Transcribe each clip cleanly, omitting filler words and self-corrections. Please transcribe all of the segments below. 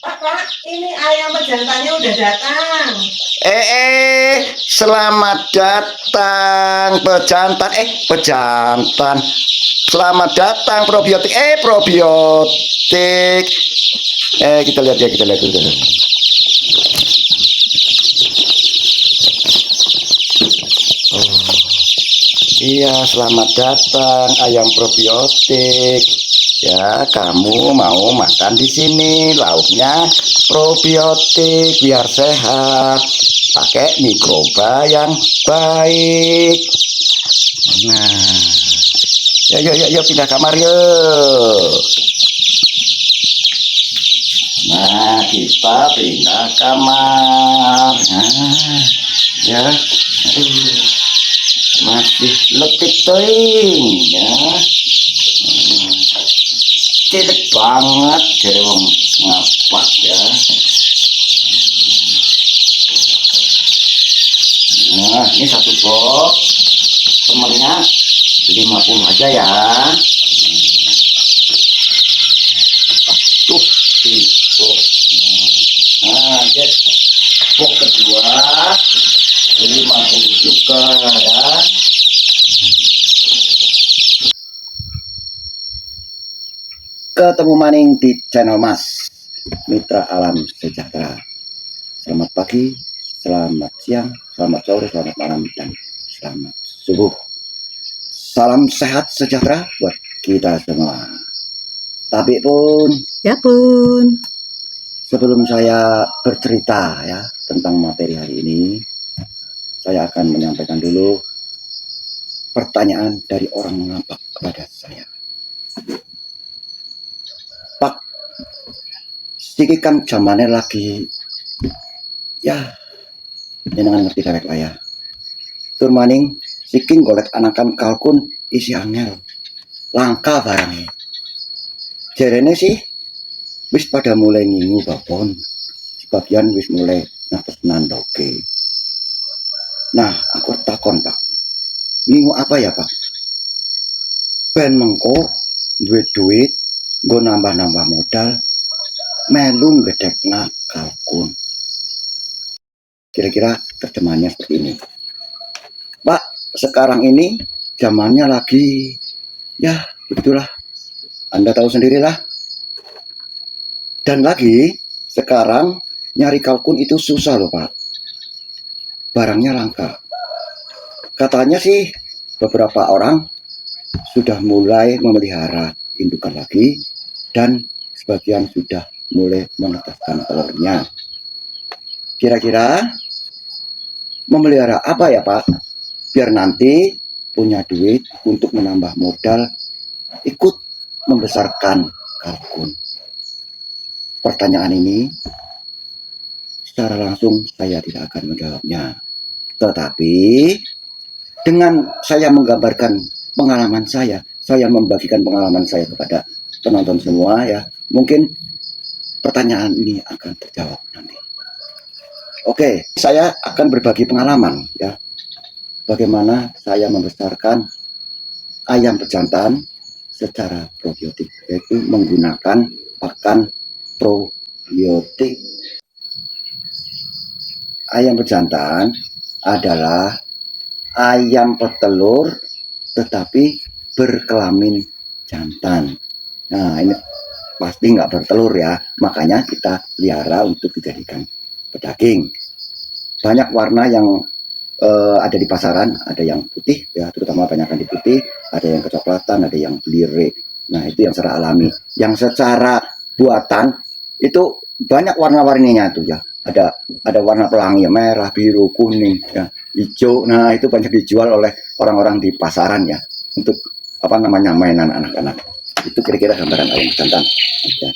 Pak, ini ayam pejantannya udah datang. Selamat datang pejantan. Pejantan. Selamat datang probiotik. Probiotik. Kita lihat ya, kita lihat. Oh, iya, selamat datang ayam probiotik. Ya, kamu mau makan di sini, lauknya probiotik biar sehat, pakai mikroba yang baik. Nah, yuk pindah kamar yuk. Nah, kita pindah kamar. Nah, ya, aduh, masih letih toing ya. Cilik banget jadi wong ngapak ya. Nah, ini satu box temennya 50 aja ya. Tuh box. Nah, box kedua 50 juga ya. Ketemu maning di channel Mas Mitra Alam Sejahtera. Selamat pagi, selamat siang, selamat sore, selamat malam, dan selamat subuh. Salam sehat sejahtera buat kita semua. Tapi pun, Ya pun. sebelum saya bercerita ya tentang materi hari ini, saya akan menyampaikan dulu pertanyaan dari orang mengapak kepada saya. Pak, sedikit kan zamannya lagi ya, jenengan ngerti derek lah ya. Tur maning siking golek anakan kalkun isi angel. Langka barangnya. Jarene sih wis pada mulai ngingu babon. Sebagian wis mulai ngates nandoke. Nah, aku takon, Pak. Ngingu apa ya, Pak? Ben mengko duit nggo nambah-nambah modal melu gedekna kalkun. Kira-kira terjemahannya seperti ini. Pak, sekarang ini zamannya lagi ya begitulah, Anda tahu sendirilah. Dan lagi sekarang nyari kalkun itu susah loh Pak, barangnya langka. Katanya sih beberapa orang sudah mulai memelihara indukan lagi dan sebagian sudah mulai menetaskan telurnya. Kira-kira memelihara apa ya Pak, biar nanti punya duit untuk menambah modal ikut membesarkan kalkun? Pertanyaan ini secara langsung saya tidak akan menjawabnya, tetapi dengan saya menggambarkan pengalaman saya membagikan pengalaman saya kepada penonton semua ya, mungkin pertanyaan ini akan terjawab nanti. Oke, saya akan berbagi pengalaman ya, bagaimana saya membesarkan ayam pejantan secara probiotik, yaitu menggunakan pakan probiotik. Ayam pejantan adalah ayam petelur tetapi berkelamin jantan. Nah, ini pasti nggak bertelur ya, makanya kita pelihara untuk dijadikan pedaging. Banyak warna yang ada di pasaran, ada yang putih ya, terutama banyakkan di putih, ada yang kecoklatan, ada yang belirik. Nah, itu yang secara alami. Yang secara buatan itu banyak warna-warninya tuh ya. Ada warna pelangi ya, merah, biru, kuning, ya, hijau. Nah, itu banyak dijual oleh orang-orang di pasaran ya, untuk apa namanya, mainan anak-anak. Itu kira-kira gambaran ayam jantan. Ya.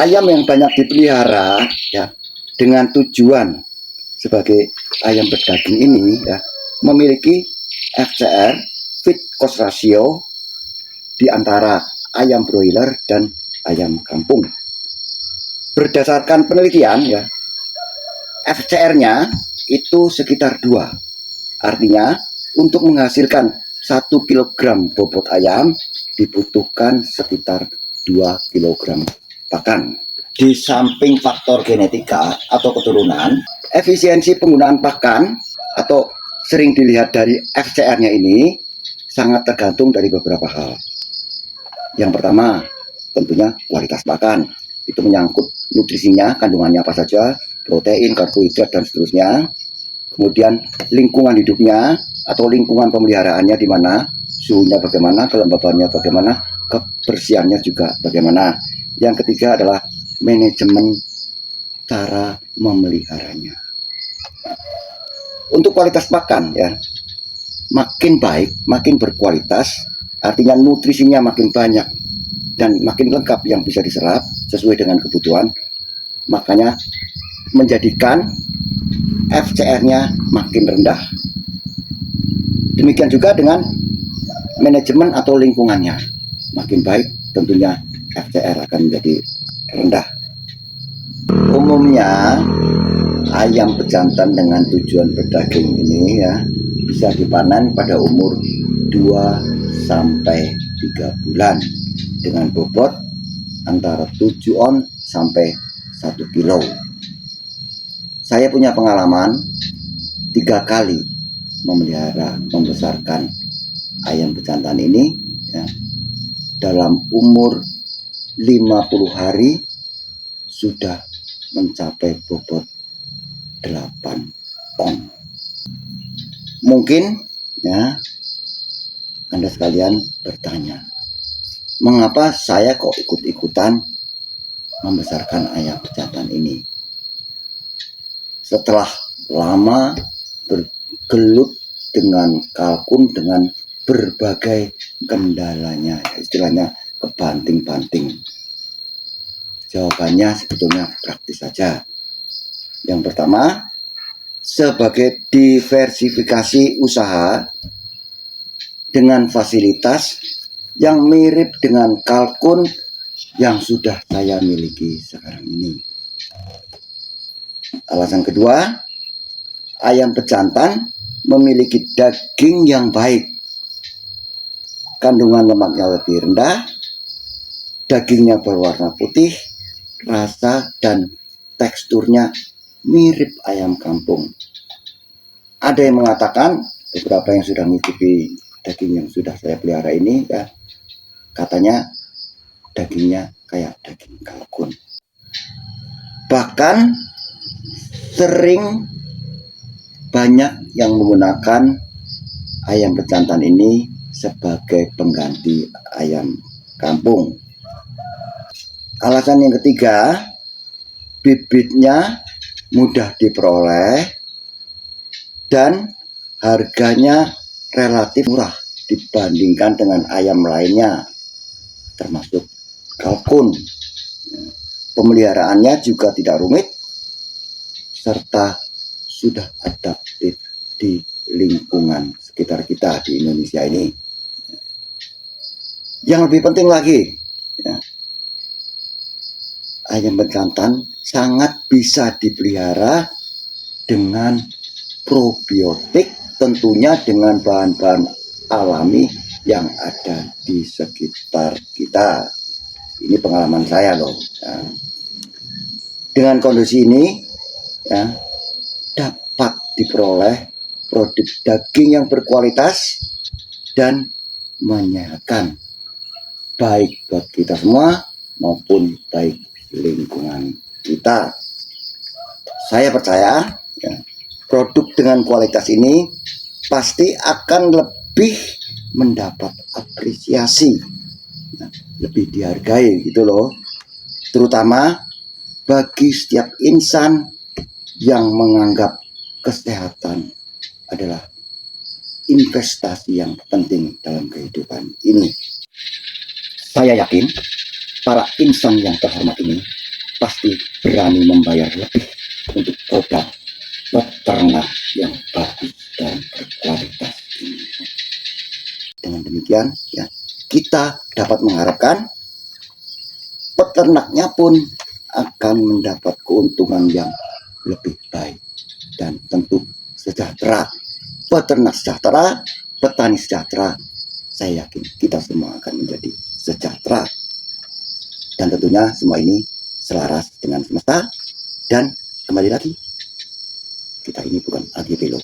Ayam yang banyak dipelihara ya dengan tujuan sebagai ayam berdaging ini ya, memiliki FCR, feed cost ratio, di antara ayam broiler dan ayam kampung. Berdasarkan penelitian ya, FCR-nya itu sekitar 2. Artinya untuk menghasilkan 1 kg bobot ayam dibutuhkan sekitar 2 kg pakan. di samping faktor genetika atau keturunan, efisiensi penggunaan pakan atau sering dilihat dari FCR-nya ini sangat tergantung dari beberapa hal. Yang pertama, tentunya kualitas pakan. Itu menyangkut nutrisinya, kandungannya apa saja, protein, karbohidrat, dan seterusnya. Kemudian lingkungan hidupnya atau lingkungan pemeliharaannya di mana, suhunya bagaimana, kelembabannya bagaimana, kebersihannya juga bagaimana. Yang ketiga adalah manajemen cara memeliharanya. Untuk kualitas pakan ya, makin baik, makin berkualitas, artinya nutrisinya makin banyak dan makin lengkap yang bisa diserap sesuai dengan kebutuhan, makanya menjadikan FCR-nya makin rendah. Demikian juga dengan manajemen atau lingkungannya, makin baik tentunya FCR akan menjadi rendah. Umumnya ayam pejantan dengan tujuan berdaging ini ya bisa dipanen pada umur 2 sampai 3 bulan dengan bobot antara 7 on sampai 1 kilo. Saya punya pengalaman 3 kali memelihara membesarkan ayam pejantan ini ya, dalam umur 50 hari sudah mencapai bobot 8 ton. Mungkin ya Anda sekalian bertanya, mengapa saya kok ikut-ikutan membesarkan ayam pejantan ini? Setelah lama bergelut dengan kalkun dengan berbagai kendalanya, istilahnya kebanting-banting. Jawabannya sebetulnya praktis saja. Yang pertama, sebagai diversifikasi usaha dengan fasilitas yang mirip dengan kalkun yang sudah saya miliki sekarang ini. Alasan kedua, ayam pejantan memiliki daging yang baik. Kandungan lemaknya lebih rendah, dagingnya berwarna putih, rasa dan teksturnya mirip ayam kampung. Ada yang mengatakan, beberapa yang sudah mengikuti daging yang sudah saya pelihara ini ya, katanya dagingnya kayak daging kalkun. Bahkan sering banyak yang menggunakan ayam pejantan ini sebagai pengganti ayam kampung. Alasan yang ketiga, bibitnya mudah diperoleh dan harganya relatif murah dibandingkan dengan ayam lainnya, termasuk kalkun. Pemeliharaannya juga tidak rumit serta sudah adaptif di lingkungan sekitar kita di Indonesia ini. Yang lebih penting lagi, ya, ayam pejantan sangat bisa dipelihara dengan probiotik, tentunya dengan bahan-bahan alami yang ada di sekitar kita. Ini pengalaman saya loh. Ya. Dengan kondisi ini ya, dapat diperoleh produk daging yang berkualitas dan menyehatkan, baik buat kita semua maupun baik lingkungan kita. Saya percaya ya, produk dengan kualitas ini pasti akan lebih mendapat apresiasi, ya, lebih dihargai gitu loh, terutama bagi setiap insan yang menganggap kesehatan adalah investasi yang penting dalam kehidupan ini. Saya yakin para insan yang terhormat ini pasti berani membayar lebih untuk produk peternak yang bagus dan berkualitas ini. Dengan demikian, ya, kita dapat mengharapkan peternaknya pun akan mendapat keuntungan yang lebih baik dan tentu sejahtera. Peternak sejahtera, petani sejahtera, saya yakin kita semua akan menjadi sejahtera. Dan tentunya semua ini selaras dengan semesta. Dan kembali lagi, kita ini bukan AGP loh,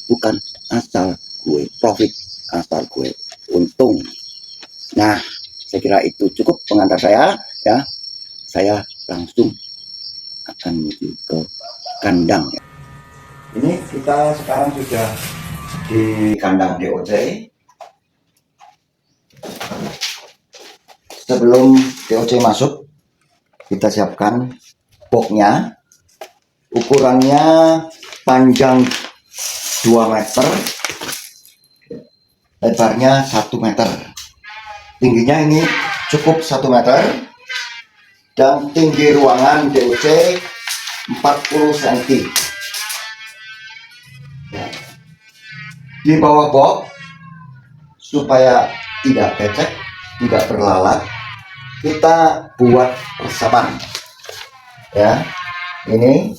bukan asal gue profit, asal gue untung. Nah, saya kira itu cukup pengantar saya ya. Saya langsung akan menuju ke kandang. Ini kita sekarang sudah di kandang DOC. Sebelum DOC masuk, kita siapkan boxnya. Ukurannya panjang 2 meter, lebarnya 1 meter. Tingginya ini cukup 1 meter. Dan tinggi ruangan DOC 40 cm. Di bawah box supaya tidak becek, tidak berlalat, kita buat resapan ya. Ini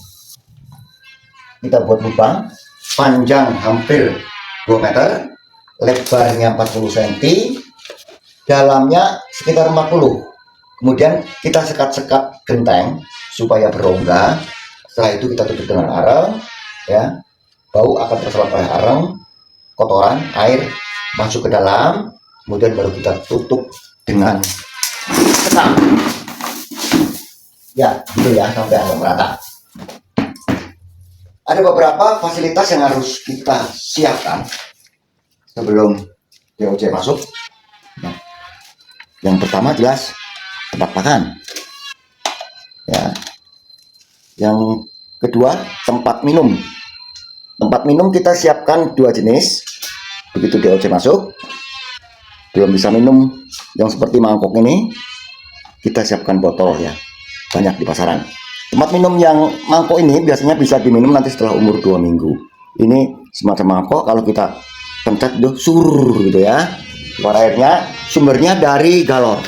kita buat lubang panjang hampir 2 meter, lebarnya 40 cm, dalamnya sekitar 40. Kemudian kita sekat-sekat genteng supaya berongga. Setelah itu kita tutup dengan areng ya. Bau akan terserap oleh areng, kotoran, air masuk ke dalam. Kemudian baru kita tutup dengan sekat. Ya, gitu ya, sampai agak merata. Ada beberapa fasilitas yang harus kita siapkan sebelum DOC masuk. Nah, yang pertama jelas tempat makan ya. Yang kedua tempat minum. Tempat minum kita siapkan 2 jenis. Begitu DOC masuk, belum bisa minum yang seperti mangkok ini, kita siapkan botol ya, banyak di pasaran. Tempat minum yang mangkok ini biasanya bisa diminum nanti setelah umur 2 minggu. Ini semacam mangkok, kalau kita pencet itu sur gitu ya, keluar airnya. Sumbernya dari galon.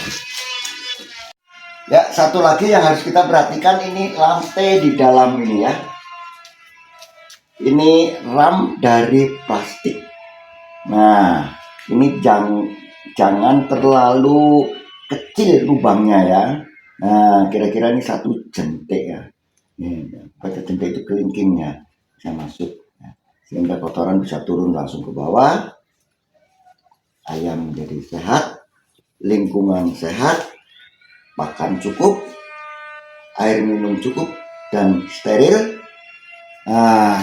Ya, satu lagi yang harus kita perhatikan, ini lantai di dalam ini ya. Ini ram dari plastik. Nah, ini jangan terlalu kecil lubangnya ya. Nah, kira-kira ini 1 jentik ya. Pada jentik itu kelingkingnya bisa masuk ya, sehingga kotoran bisa turun langsung ke bawah. Ayam menjadi sehat, lingkungan sehat, makan cukup, air minum cukup dan steril. Nah,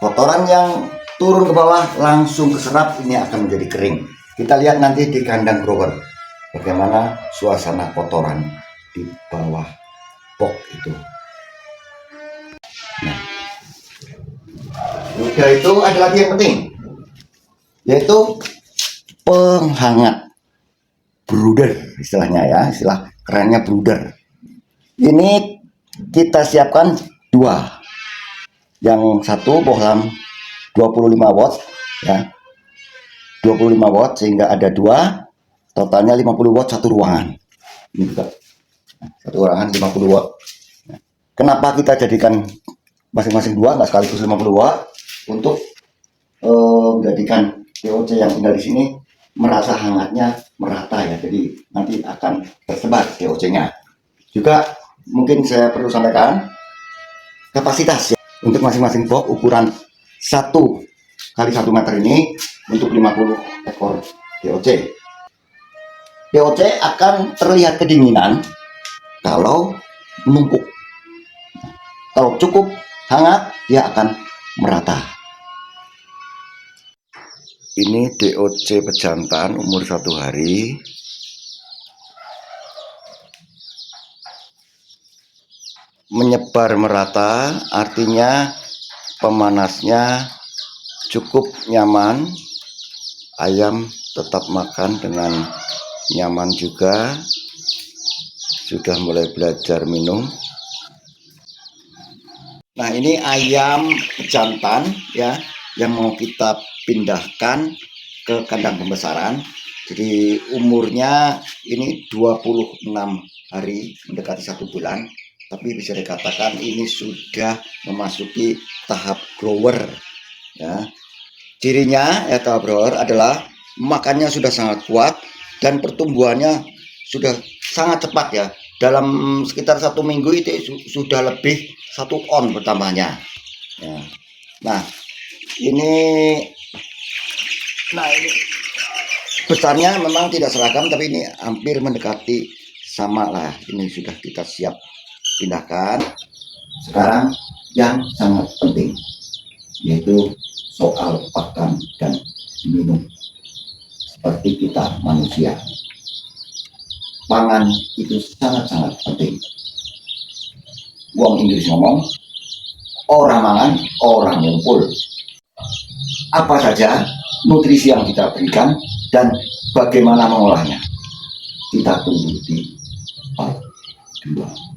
kotoran yang turun ke bawah langsung keserap, ini akan menjadi kering. Kita lihat nanti di kandang grower bagaimana suasana kotoran di bawah box itu. Nah, udah itu ada lagi yang penting, yaitu penghangat brooder istilahnya ya, istilah kerennya brooder. Ini kita siapkan 2. Yang satu bohlam 25 watt ya, 25 watt, sehingga ada 2, totalnya 50 watt satu ruangan. Ini juga satu ruangan 50 watt. Kenapa kita jadikan masing-masing 2, nggak sekaligus 50 watt? Untuk menjadikan DOC yang tinggal di sini merasa hangatnya merata ya, jadi nanti akan tersebar DOC-nya. Juga mungkin saya perlu sampaikan kapasitas ya, untuk masing-masing box ukuran 1 kali 1 meter ini untuk 50 ekor DOC. DOC akan terlihat kedinginan kalau menumpuk. Kalau cukup hangat, dia akan merata. Ini DOC pejantan umur 1 hari. Menyebar merata, artinya pemanasnya cukup nyaman. Ayam tetap makan dengan nyaman juga. Sudah mulai belajar minum. Nah, ini ayam pejantan ya, yang mau kita pindahkan ke kandang pembesaran. Jadi umurnya ini 26 hari, mendekati 1 bulan. Tapi bisa dikatakan ini sudah memasuki tahap grower ya. Cirinya ya tahap grower adalah makannya sudah sangat kuat dan pertumbuhannya sudah sangat cepat ya. dalam sekitar 1 minggu itu sudah lebih 1 on bertambahnya. Ya. Nah ini besarnya memang tidak seragam, tapi ini hampir mendekati sama lah. Ini sudah kita siap pindahkan. Sekarang yang sangat penting yaitu soal pakan dan minum. Seperti kita manusia, pangan itu sangat-sangat penting. Wong Inggris ngomong, orang mangan, orang ngumpul. Apa saja nutrisi yang kita berikan dan bagaimana mengolahnya, kita tunggu di part 2.